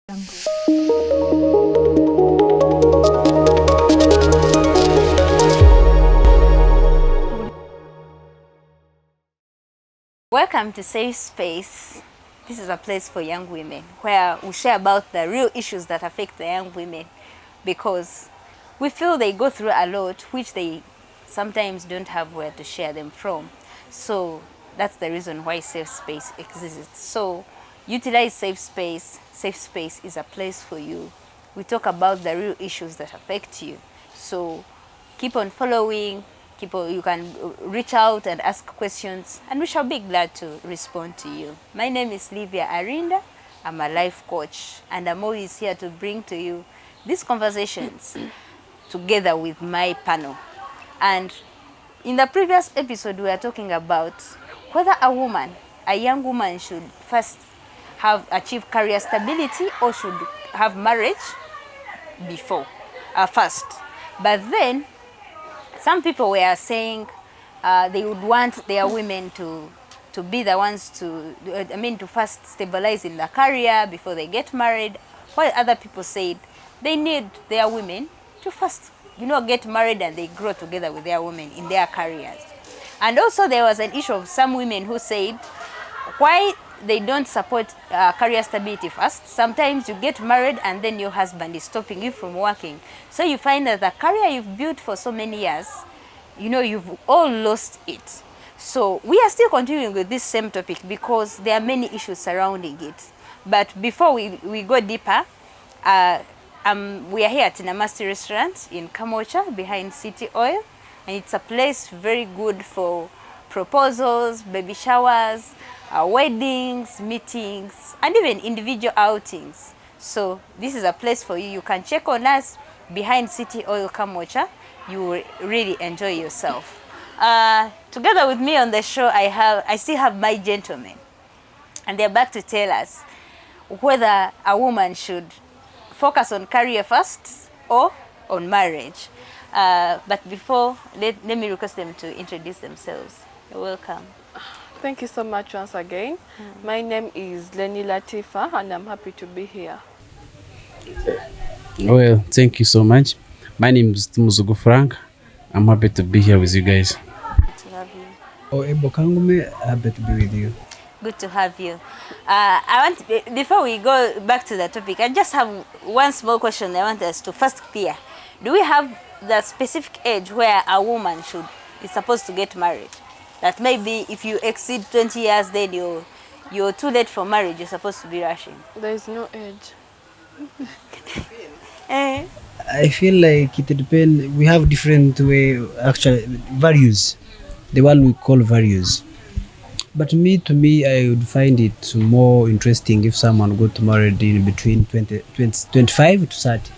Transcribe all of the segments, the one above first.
Welcome to Safe Space. This is a place for young women where we share about the real issues that affect the young women, because we feel they go through a lot which they sometimes don't have where to share them from. So that's the reason why Safe Space exists. So utilize Safe Space. Safe Space is a place for you. We talk about the real issues that affect you. So keep on following. You can reach out and ask questions, and we shall be glad to respond to you. My name is Livia Arinda. I'm a life coach, and I'm always here to bring to you these conversations together with my panel. And in the previous episode, we were talking about whether a young woman should first achieve career stability or should have marriage before, first. But then some people were saying they would want their women to be the ones to first stabilize in their career before they get married, while other people said they need their women to first, get married and they grow together with their women in their careers. And also there was an issue of some women who said why they don't support career stability first. Sometimes you get married and then your husband is stopping you from working. So you find that the career you've built for so many years, you've all lost it. So we are still continuing with this same topic because there are many issues surrounding it. But before we go deeper, we are here at Namasti Restaurant in Kamocha behind City Oil. And it's a place very good for proposals, baby showers, weddings, meetings, and even individual outings. So this is a place for you. You can check on us behind City Oil Kamocha. You will really enjoy yourself. Together with me on the show, I still have my gentlemen, and they're back to tell us whether a woman should focus on career first or on marriage. But before, let me request them to introduce themselves. You're welcome. Thank you so much once again. My name is Lenny Latifa, and I'm happy to be here. Well, thank you so much. My name is Tumuzugu Frank. I'm happy to be here with you guys. Good to have you. Ebo Kangume, happy to be with you. Good to have you. Before we go back to the topic, I just have one small question I want us to first clear. Do we have the specific age where a woman is supposed to get married? That maybe if you exceed 20 years, then you're too late for marriage, you're supposed to be rushing. There is no age. I feel like it depends. We have different values. The one we call values. But to me, I would find it more interesting if someone got married in between 25 to 30.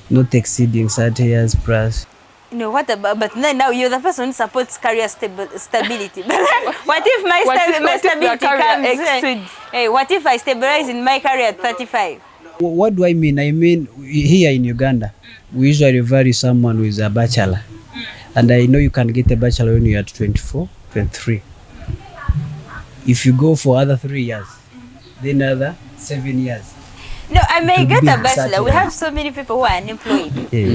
Not exceeding 30 years plus. What about, but now you're the person who supports career stability. What if my stability comes? What if I stabilize in my career at 35? What do I mean? I mean, here in Uganda, we usually value someone who is a bachelor. And I know you can get a bachelor when you're at 24, 23. If you go for other 3 years, then another 7 years. No, I may get a bachelor. We have so many people who are unemployed.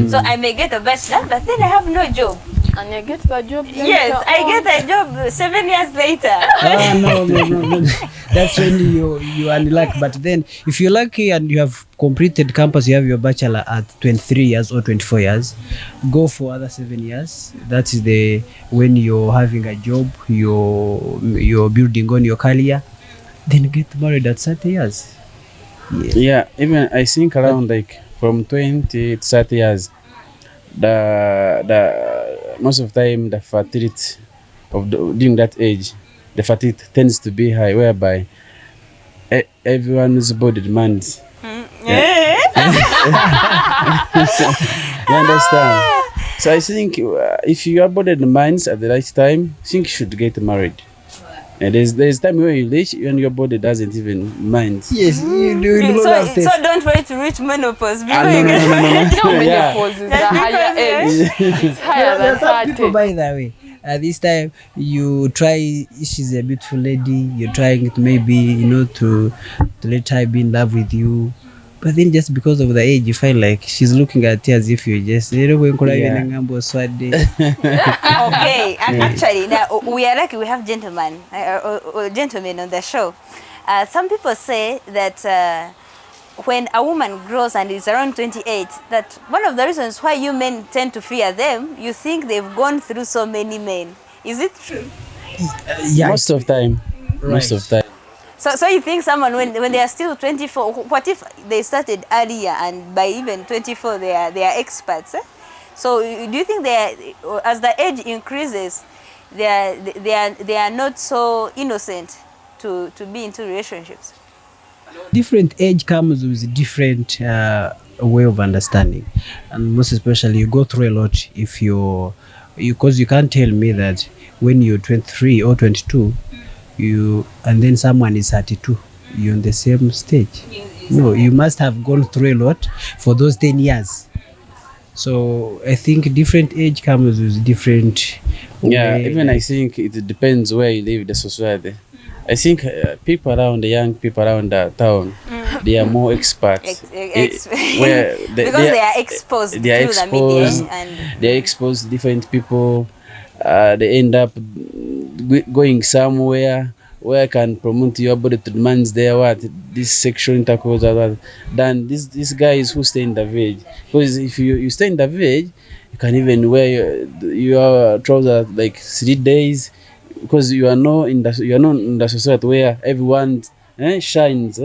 So I may get a bachelor, but then I have no job. And you get the job later. Yes, I get a job 7 years later. No. That's when you are lucky. But then, if you're lucky and you have completed campus, you have your bachelor at 23 years or 24 years, go for other 7 years. That is when you're having a job, you're building on your career, then get married at 30 years. Yeah, even I think around like from 20 to 30 years, the most of the time the fertility during that age, the fertility tends to be high, whereby everyone's body demands. Yeah. You understand? So I think if your body demands at the right time, I think you should get married. And there's time where you reach when your body doesn't even mind. Yes, you do. So don't wait to reach menopause before No. Menopause is the higher age. It's higher than 30. People, by the way, this time you try, she's a beautiful lady, you're trying to maybe, to let her be in love with you. But then just because of the age, you find like she's looking at you as if you're just Yeah. Okay, and actually, now we are lucky we have gentlemen, gentlemen on the show. Some people say that when a woman grows and is around 28, that one of the reasons why you men tend to fear them, you think they've gone through so many men. Is it true? Yeah, Most of time. Most of time. So you think someone when they are still 24, what if they started earlier and by even 24 they are experts? So do you think they are, as the age increases, they are not so innocent to be into relationships? different age comes with different way of understanding, and most especially you go through a lot if you because you can't tell me that when you're 23 or 22 you and then someone is 32 you're on the same stage. No, you must have gone through a lot for those 10 years. So I think different age comes with different Yeah, way, even like- I think it depends where you live, the society. I think people around the young people around the town, they are more experts. Where Because they are exposed they are through the media exposed. and They are exposed to different people. They end up going somewhere where I can promote your body to demands there what this sexual intercourse or what than these guys who stay in the village. Because if you stay in the village, you can even wear your trousers like 3 days because you are not in the society where everyone shines.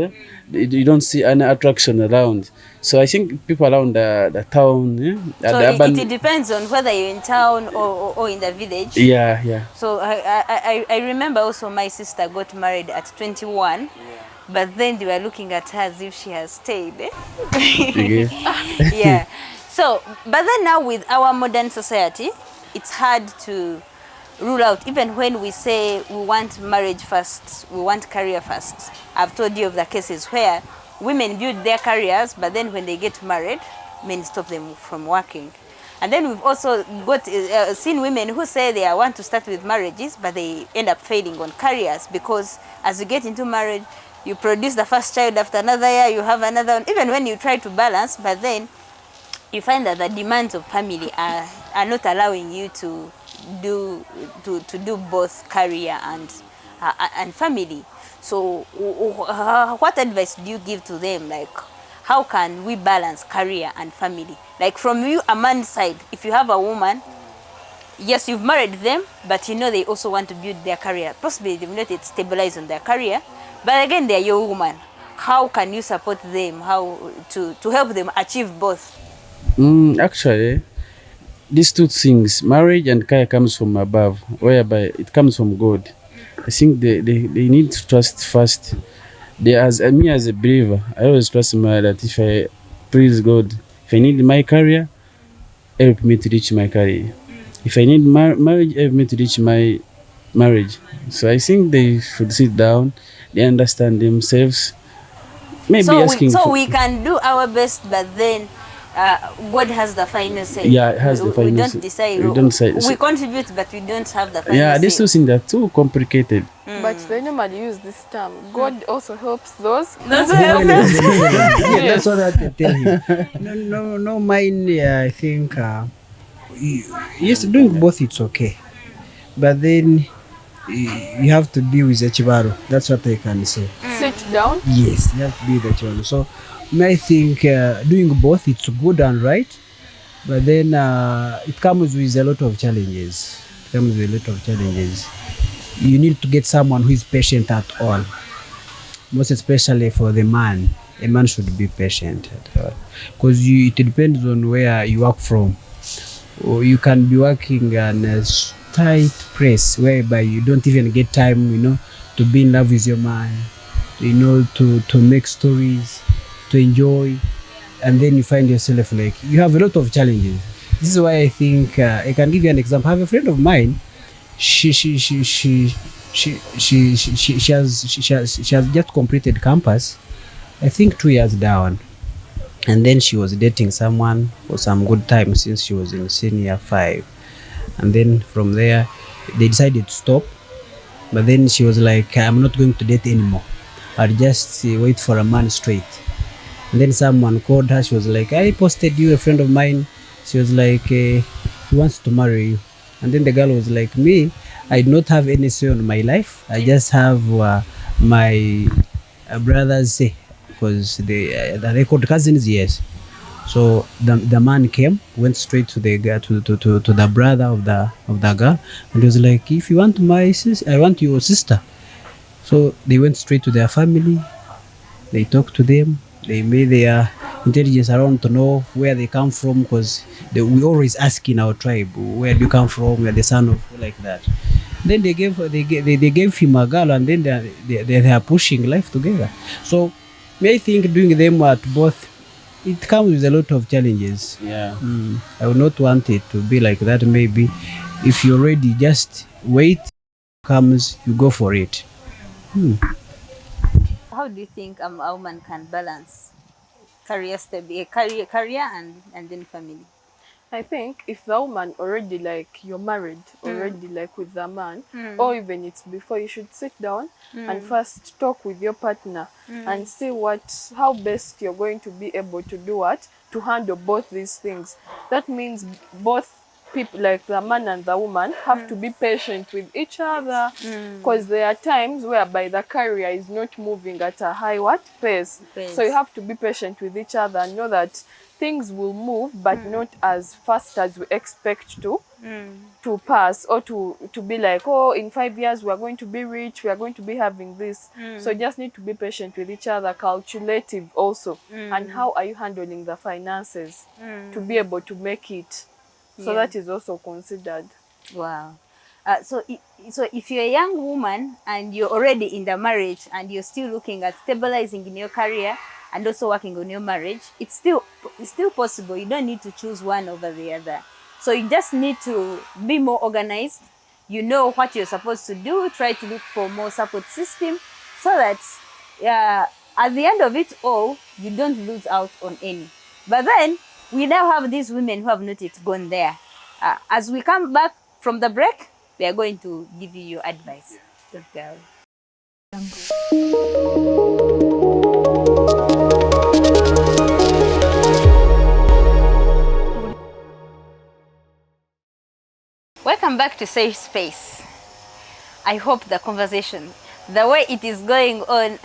You don't see any attraction around. So I think people around the town, at so the urban, it depends on whether you're in town or in the village. yeah. So I remember also my sister got married at 21, but then they were looking at her as if she has stayed. Okay. Yeah. So, but then now with our modern society, it's hard to rule out, even when we say we want marriage first, we want career first. I've told you of the cases where women build their careers, but then when they get married, men stop them from working. And then we've also got seen women who say they want to start with marriages, but they end up failing on careers because as you get into marriage, you produce the first child, after another year, you have another one. Even when you try to balance, but then you find that the demands of family are not allowing you to do both career and family. So what advice do you give to them? Like, how can we balance career and family? Like from you, a man's side, if you have a woman, yes, you've married them, but you know they also want to build their career. Possibly they've not yet stabilized on their career, but again, they're your woman. How can you support them? How to help them achieve both? Actually, these two things, marriage and career, comes from above, whereby it comes from God. I think they need to trust first. They, as me as a believer, I always trust that if I please God, if I need my career, help me to reach my career. If I need marriage, help me to reach my marriage. So I think they should sit down, they understand themselves. Maybe asking for, we can do our best, but then God has the final say. Yeah, it has the final We don't say. decide. We don't say- We contribute, but we don't have the final yeah, say. these two things are too complicated. But they normally use this term. God also helps those. That's Yeah, what that's what I tell him. No, mine. I think yes, doing both it's okay, but then you have to be with the chibaro. That's what I can say. Sit down. Yes, you have to be with the chibaro. So I think doing both it's good and right, but then it comes with a lot of challenges. You need to get someone who is patient at all. Most especially for the man, a man should be patient because it depends on where you work from. Or you can be working in a tight place whereby you don't even get time, to be in love with your man, to make stories, to enjoy, and then you find yourself like you have a lot of challenges. This is why I think I can give you an example. I have a friend of mine. She has just completed campus, I think 2 years down, and then she was dating someone for some good time since she was in senior 5, and then from there they decided to stop, but then she was like, I'm not going to date anymore, I'll just wait for a man straight. And then someone called her. She was like, I posted you, a friend of mine. She was like, he wants to marry you. And then the girl was like, me, I do not have any say on my life. I just have my brothers say, because they called cousins, yes. So the man came, went straight to the to the brother of the girl, and he was like, if you want my sister, I want your sister. So they went straight to their family. They talked to them. They made their intelligence around to know where they come from, because we always ask in our tribe, where do you come from? You're the son of, like that. Then they gave him a girl, and then they are pushing life together. So I think doing them at both, it comes with a lot of challenges. Yeah. I would not want it to be like that. Maybe if you're ready, just wait. Comes, you go for it. How do you think a woman can balance career and then family? I think if the woman already like you're married already like with the man, or even it's before, you should sit down and first talk with your partner and see how best you're going to be able to do what to handle both these things. That means both people, like the man and the woman, have to be patient with each other, because there are times whereby the career is not moving at a high pace. So you have to be patient with each other and know that things will move, but not as fast as we expect to pass, or to be like, oh, in 5 years we are going to be rich, we are going to be having this. So just need to be patient with each other, calculative also, and how are you handling the finances to be able to make it. So that is also considered. Wow. So if you're a young woman and you're already in the marriage and you're still looking at stabilizing in your career and also working on your marriage, it's still possible. You don't need to choose one over the other. So you just need to be more organized. You know what you're supposed to do. Try to look for more support system so that at the end of it all, you don't lose out on any. But then we now have these women who have not yet gone there. As we come back from the break, we are going to give you your advice. Don't go. Welcome back to Safe Space. I hope the conversation, the way it is going on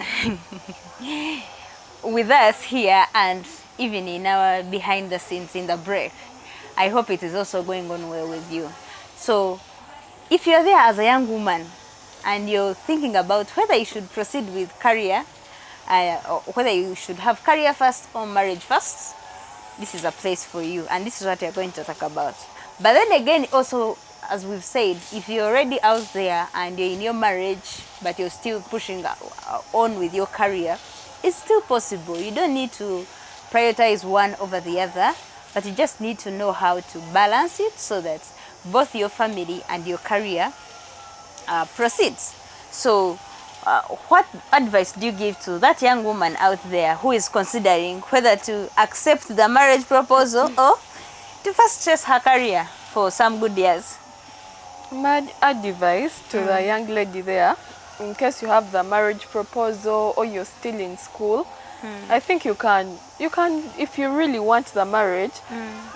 with us here and even in our behind the scenes in the break, I hope it is also going on well with you. So if you're there as a young woman and you're thinking about whether you should proceed with career, or whether you should have career first or marriage first, this is a place for you, and this is what we're going to talk about. But then again, also, as we've said, if you're already out there and you're in your marriage, but you're still pushing on with your career, it's still possible. You don't need to prioritize one over the other, but you just need to know how to balance it so that both your family and your career proceeds. So what advice do you give to that young woman out there who is considering whether to accept the marriage proposal or to first chase her career for some good years? My advice to the young lady there, in case you have the marriage proposal or you're still in school, I think you can, if you really want the marriage,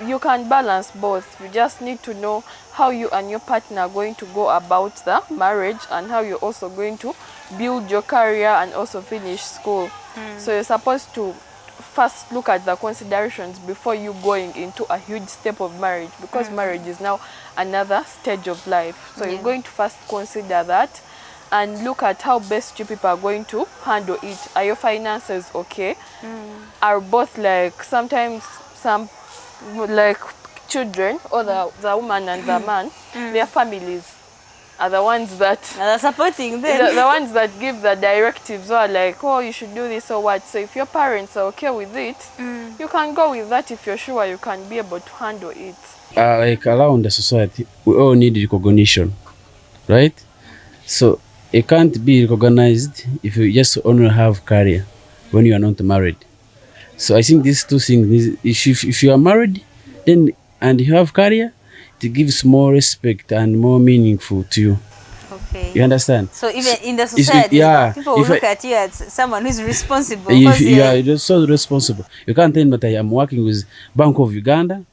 you can balance both. You just need to know how you and your partner are going to go about the marriage and how you're also going to build your career and also finish school. So you're supposed to first look at the considerations before you going into a huge step of marriage, because marriage is now another stage of life. So you're going to first consider that and look at how best you people are going to handle it. Are your finances okay? Are both, like, sometimes some like children or the woman and the man, their families are the ones that are supporting them. The ones that give the directives, or like, oh, you should do this or what. So if your parents are okay with it, you can go with that if you're sure you can be able to handle it. Like around the society, we all need recognition, right? So it can't be recognized if you just only have career when you are not married. So I think these two things, if you are married then and you have career, it gives more respect and more meaningful to you. Okay. You understand? So even in the It's- society, yeah, people will if look I- at you as someone who's responsible. If because you are just so responsible, you can't tell me that I am working with Bank of Uganda.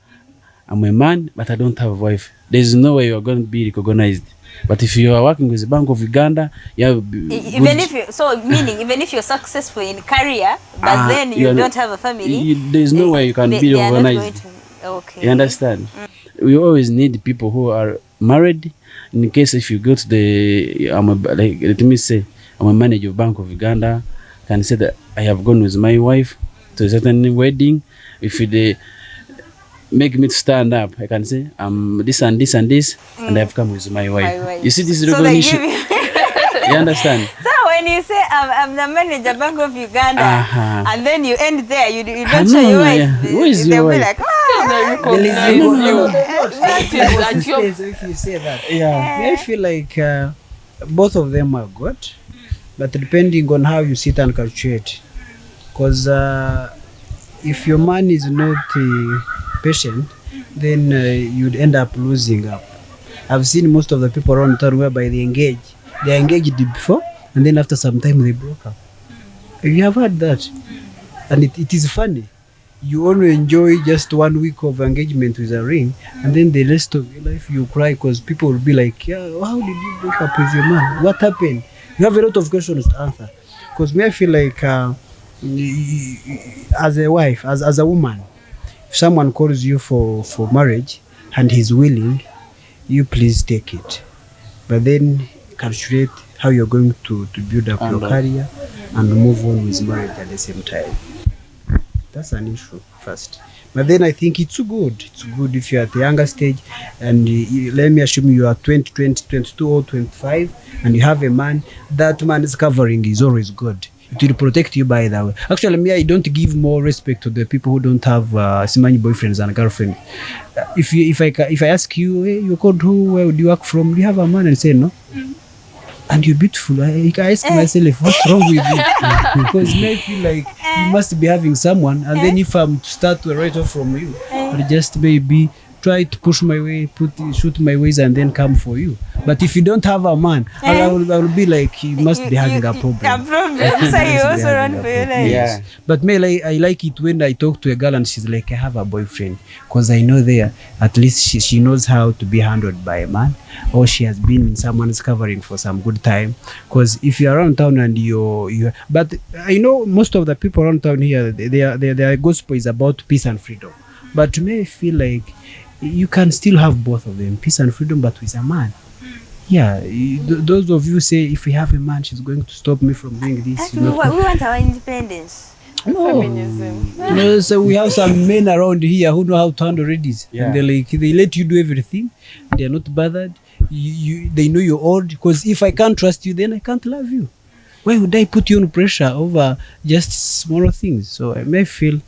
I'm a man, but I don't have a wife. There's no way you are going to be recognized. But if you are working with the Bank of Uganda, you have even if you, so meaning even if you're successful in career, but then you don't have a family, there's no way you can be they are not going recognized. to. Okay. You understand? We always need people who are married. In case if you go to the, like, let me say, I'm a manager of Bank of Uganda, can say that I have gone with my wife to a certain wedding. If they make me to stand up, I can say I'm this and this and this, and I've come with my wife. My wife. You see this So they recognition? give you. You understand? So when you say I'm the manager Bank of Uganda, Uh-huh. and then you end there, you Ah, don't show no, your no, wife. yeah. Who is They'll your be wife? like, ah. They recognize No, you. That That is is your if you say that. Yeah. I feel like both of them are good, but depending on how you sit and calculate. Because if your man is not patient, then you'd end up losing up. I've seen most of the people around town whereby they engaged before, and then after some time they broke up. You have heard that, and it is funny. You only enjoy just 1 week of engagement with a ring, and then the rest of your life you cry because people will be like, yeah, how did you break up with your man? What happened? You have a lot of questions to answer. Because me, I feel like as a wife, as a woman, if someone calls you for marriage and he's willing, you please take it. But then calculate how you're going to build up your career and move on with marriage at the same time. That's an issue first. But then I think it's good. It's good if you're at the younger stage and let me assume you are 20, 22 or 25 and you have a man, that man is covering is always good. It will protect you by that way. Actually, me, I don't give more respect to the people who don't have simani boyfriends and girlfriends. If I ask you, hey, you're called who? Where do you work from? Do you have a man? And say no. And you're beautiful. I ask myself, what's wrong with you? Because I feel like you must be having someone, and then if I'm to start to write off from you, I'll just maybe try to push my way, shoot my ways, and then come for you. But if you don't have a man, I will be like, you must be having a problem. A problem. So you also run for your life. Yeah. But me, I like it when I talk to a girl and she's like, I have a boyfriend. Because I know there, at least she knows how to be handled by a man, or she has been in someone's covering for some good time. Because if you're around town and but I know most of the people around town here, their gospel is about peace and freedom. But to me, I feel like you can still have both of them, peace and freedom, but with a man. Yeah, those of you say if we have a man, she's going to stop me from doing this. We want our independence. No. Feminism. No, so we have some men around here who know how to handle ladies. Yeah. And they let you do everything. They are not bothered. They know you're old. Because if I can't trust you, then I can't love you. Why would I put you on pressure over just smaller things? So I may feel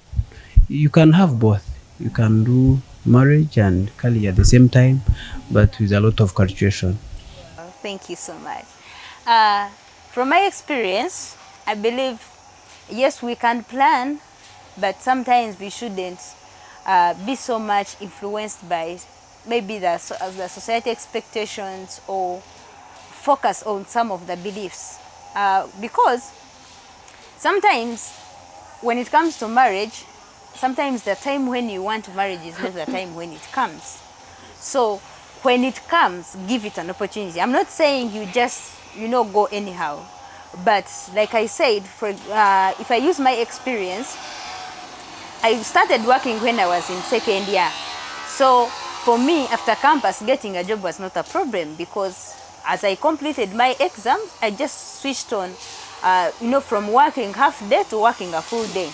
you can have both. You can do marriage and career at the same time, but with a lot of calculation. Thank you so much. From my experience, I believe, yes, we can plan, but sometimes we shouldn't be so much influenced by maybe the society expectations or focus on some of the beliefs. Because sometimes when it comes to marriage, sometimes the time when you want marriage is not the time when it comes. So when it comes, give it an opportunity. I'm not saying you just, go anyhow. But like I said, if I use my experience, I started working when I was in second year. So for me, after campus, getting a job was not a problem because as I completed my exam, I just switched on, from working half day to working a full day.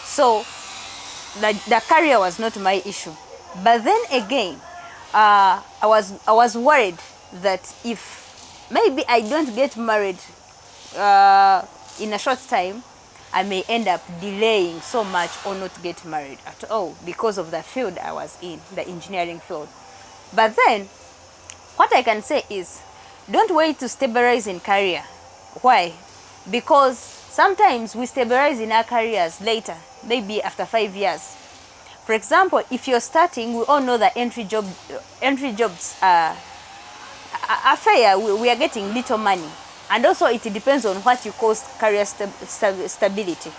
So the career was not my issue. But then again, I was worried that if maybe I don't get married in a short time, I may end up delaying so much or not get married at all because of the field I was in, the engineering field. But then, what I can say is, don't wait to stabilize in career. Why? Because sometimes we stabilize in our careers later, maybe after 5 years. For example, if you're starting, we all know that entry jobs affair, we are getting little money. And also it depends on what you call career stability.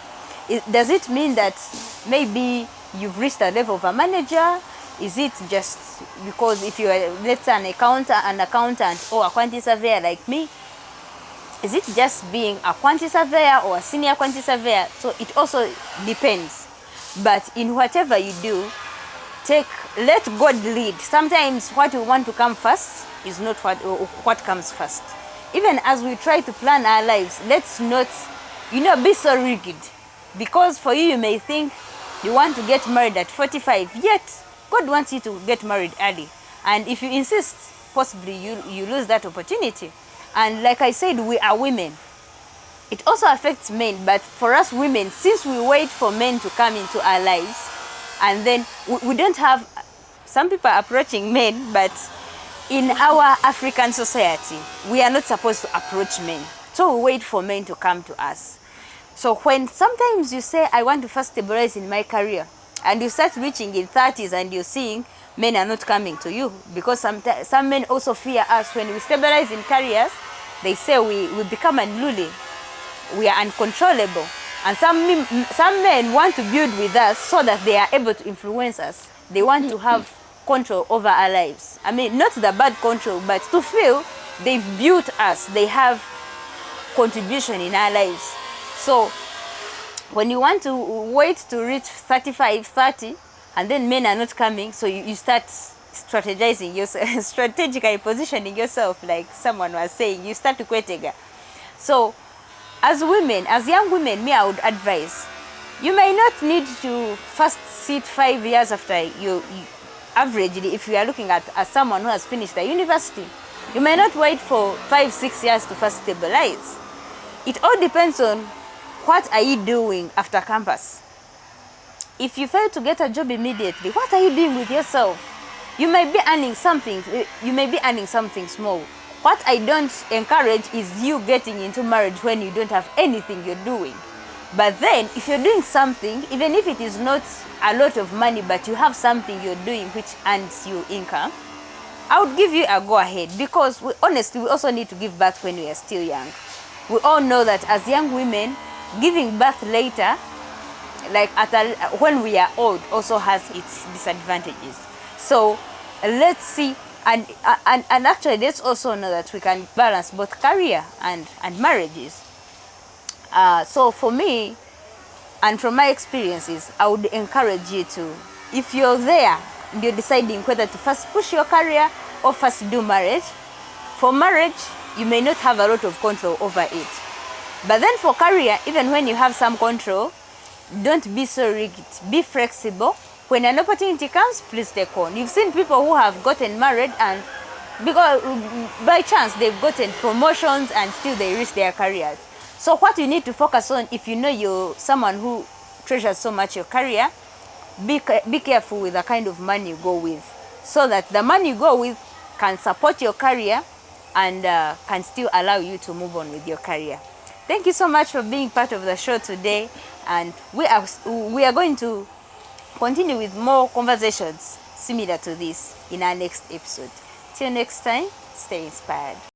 Does it mean that maybe you've reached a level of a manager? Is it just because if you are, let's say, an accountant or a quantity surveyor like me, is it just being a quantity surveyor or a senior quantity surveyor? So it also depends. But in whatever you do, let God lead. Sometimes what we want to come first is not what comes first. Even as we try to plan our lives, let's not, be so rigid. Because for you may think you want to get married at 45, yet God wants you to get married early. And if you insist, possibly you lose that opportunity. And like I said, we are women. It also affects men, but for us women, since we wait for men to come into our lives, and then we don't have, some people are approaching men, but in our African society, we are not supposed to approach men. So we wait for men to come to us. So when sometimes you say, I want to first stabilize in my career, and you start reaching in 30s and you're seeing men are not coming to you, because some men also fear us. When we stabilize in careers, they say we become unruly, we are uncontrollable. And some men want to build with us so that they are able to influence us. They want to have control over our lives. I mean, not the bad control, but to feel they've built us, they have contribution in our lives. So when you want to wait to reach 35, 30, and then men are not coming, so you start strategizing yourself, strategically positioning yourself, like someone was saying, you start to kwetega. So as women, as young women, I would advise, you may not need to first sit 5 years after you averagely, if you are looking at as someone who has finished the university, you may not wait for 5, 6 years to first stabilize. It all depends on what are you doing after campus. If you fail to get a job immediately, what are you doing with yourself? You may be earning something, small. What I don't encourage is you getting into marriage when you don't have anything you're doing. But then, if you're doing something, even if it is not a lot of money, but you have something you're doing which earns you income, I would give you a go ahead, because honestly, we also need to give birth when we are still young. We all know that as young women, giving birth later, like when we are old, also has its disadvantages. So let's see, and actually let's also know that we can balance both career and marriages. So for me, and from my experiences, I would encourage you to, if you're there and you're deciding whether to first push your career or first do marriage, for marriage, you may not have a lot of control over it. But then for career, even when you have some control, don't be so rigid, be flexible. When an opportunity comes, please take on. You've seen people who have gotten married and because by chance they've gotten promotions and still they reach their careers. So what you need to focus on, if you know you're someone who treasures so much your career, be careful with the kind of money you go with, so that the money you go with can support your career and can still allow you to move on with your career. Thank you so much for being part of the show today, and we are going to continue with more conversations similar to this in our next episode. Till next time, stay inspired.